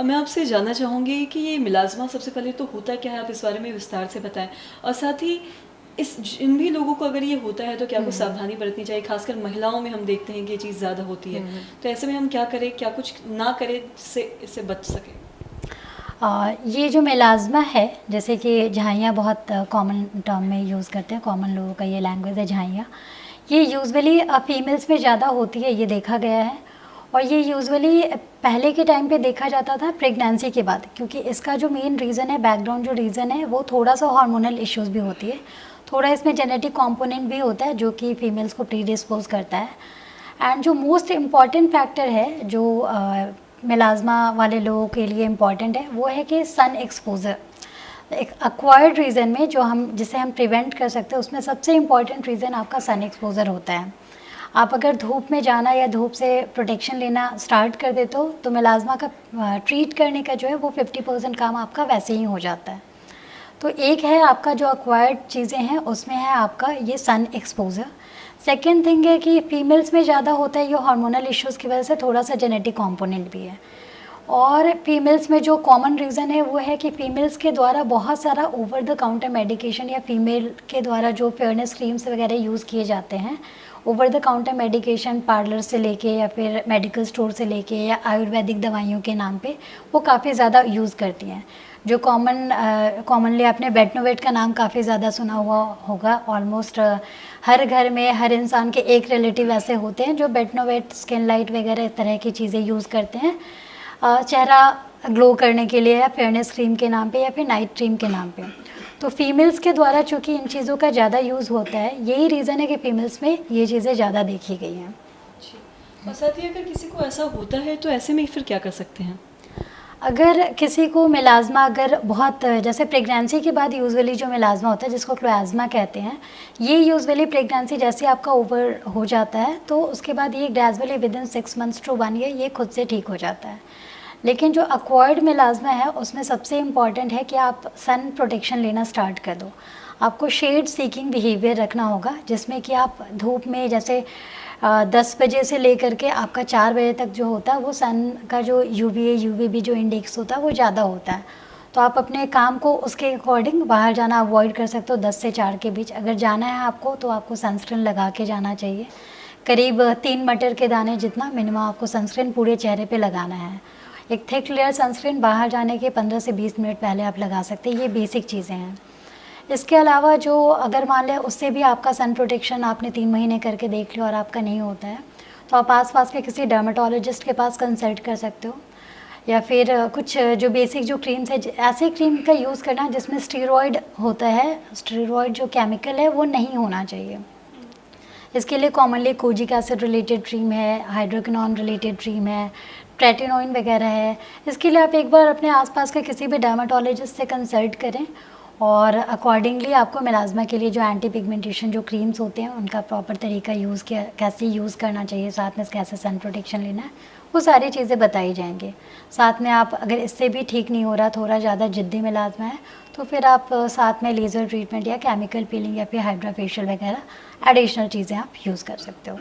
अब मैं आपसे जानना चाहूँगी कि ये मिलाज़मा सबसे पहले तो होता क्या है, आप इस बारे में विस्तार से बताएं। और साथ ही इस जिन भी लोगों को अगर ये होता है तो क्या कुछ सावधानी बरतनी चाहिए, खासकर महिलाओं में हम देखते हैं कि ये चीज़ ज़्यादा होती है, तो ऐसे में हम क्या करें, क्या कुछ ना करें जिससे इससे बच सकें? ये जो मेलाज़्मा है, जैसे कि झाइयाँ बहुत कॉमन टर्म में यूज़ करते हैं, कॉमन लोगों का ये लैंग्वेज है झाइयाँ। ये यूजुअली फीमेल्स में ज़्यादा होती है, ये देखा गया है। और ये यूजुअली पहले के टाइम पे देखा जाता था प्रेगनेंसी के बाद, क्योंकि इसका जो मेन रीज़न है, बैकग्राउंड जो रीज़न है, वो थोड़ा सा हार्मोनल इश्यूज़ भी होती है, थोड़ा इसमें जेनेटिक कंपोनेंट भी होता है जो कि फीमेल्स को प्रीडिस्पोज करता है। एंड जो मोस्ट इम्पॉर्टेंट फैक्टर है जो मेलाज़्मा वाले लोगों के लिए इम्पॉर्टेंट है, वो है कि सन एक्सपोज़र। एक एक्वायर्ड रीज़न में जो हम जिसे हम प्रिवेंट कर सकते हैं, उसमें सबसे इम्पॉर्टेंट रीज़न आपका सन एक्सपोज़र होता है। आप अगर धूप में जाना या धूप से प्रोटेक्शन लेना स्टार्ट कर देते हो तो मेलाज़्मा का ट्रीट करने का जो है वो 50% काम आपका वैसे ही हो जाता है। तो एक है आपका जो एक्वायर्ड चीज़ें हैं, उसमें है आपका ये सन एक्सपोज़र। सेकेंड थिंग है कि फीमेल्स में ज़्यादा होता है, ये हार्मोनल इश्यूज़ की वजह से थोड़ा सा जेनेटिक कंपोनेंट भी है। और फीमेल्स में जो कॉमन रीज़न है वो है कि फीमेल्स के द्वारा बहुत सारा ओवर द काउंटर मेडिकेशन या फीमेल के द्वारा जो फेयरनेस क्रीम्स वगैरह यूज़ किए जाते हैं, over the counter medication parlour से लेके या फिर मेडिकल स्टोर से लेके या आयुर्वेदिक दवाइयों के नाम पे वो काफ़ी ज़्यादा यूज़ करती हैं। जो कॉमनली आपने बेटनोवेट का नाम काफ़ी ज़्यादा सुना हुआ होगा। ऑलमोस्ट हर घर में हर इंसान के एक रिलेटिव ऐसे होते हैं जो बेटनोवेट, स्किन लाइट वगैरह इस तरह की चीज़ें यूज़ करते हैं चेहरा ग्लो करने के लिए, या फेयरनेस क्रीम के नाम पे या फिर नाइट क्रीम के नाम पे। तो फीमेल्स के द्वारा चूँकि इन चीज़ों का ज़्यादा यूज़ होता है, यही रीज़न है कि फीमेल्स में ये चीज़ें ज़्यादा देखी गई हैं। और साथ ही अगर किसी को ऐसा होता है तो ऐसे में फिर क्या कर सकते हैं? अगर किसी को मेलाज़्मा अगर बहुत जैसे प्रेगनेंसी के बाद यूजुअली जो मेलाज़्मा होता है जिसको क्लोएज़्मा कहते हैं, ये यूजुअली प्रेगनेंसी जैसे आपका ओवर हो जाता है तो उसके बाद ये gradually within 6 months to 1 year ये खुद से ठीक हो जाता है। लेकिन जो एक्वायर्ड मेलाज़्मा है उसमें सबसे इम्पॉर्टेंट है कि आप सन प्रोटेक्शन लेना स्टार्ट कर दो। आपको शेड सीकिंग बिहेवियर रखना होगा, जिसमें कि आप धूप में जैसे 10 बजे से लेकर के आपका 4 बजे तक जो होता है वो सन का जो यूवीए यूवीबी जो इंडेक्स होता है वो ज़्यादा होता है। तो आप अपने काम को उसके अकॉर्डिंग बाहर जाना अवॉइड कर सकते हो 10 से 4 के बीच। अगर जाना है आपको तो आपको सनस्क्रीन लगा के जाना चाहिए। करीब 3 मटर के दाने जितना मिनिमम आपको सनस्क्रीन पूरे चेहरे पे लगाना है। एक थिक लेयर सनस्क्रीन बाहर जाने के 15 से 20 मिनट पहले आप लगा सकते हैं। ये बेसिक चीज़ें हैं। इसके अलावा जो अगर मान लें उससे भी आपका सन प्रोटेक्शन आपने 3 महीने करके देख लिया और आपका नहीं होता है, तो आप आसपास के किसी डर्मेटोलॉजिस्ट के पास कंसल्ट कर सकते हो। या फिर कुछ जो बेसिक जो क्रीम्स है, ऐसे क्रीम का यूज़ करना जिसमें स्टेरॉयड होता है। स्टेरॉयड जो केमिकल है वो नहीं होना चाहिए। इसके लिए commonly kojic acid related cream है, हाइड्रोक्विनोन रिलेटेड क्रीम है, ट्रेटिनोइन वगैरह है। इसके लिए आप एक बार अपने आसपास के किसी भी डर्मेटोलॉजिस्ट से कंसल्ट करें और अकॉर्डिंगली आपको मेलाज़्मा के लिए जो एंटी पिगमेंटेशन जो क्रीम्स होते हैं उनका प्रॉपर तरीका यूज़ किया, कैसे यूज़ करना चाहिए, साथ में कैसे सन प्रोटेक्शन लेना है, वो सारी चीज़ें बताई जाएंगी। साथ में आप अगर इससे भी ठीक नहीं हो रहा, थोड़ा ज़्यादा जिद्दी मेलाज़्मा है, तो फिर आप साथ में लेज़र ट्रीटमेंट या केमिकल पीलिंग या फिर हाइड्रा फेशियल वगैरह एडिशनल चीज़ें आप यूज़ कर सकते हो।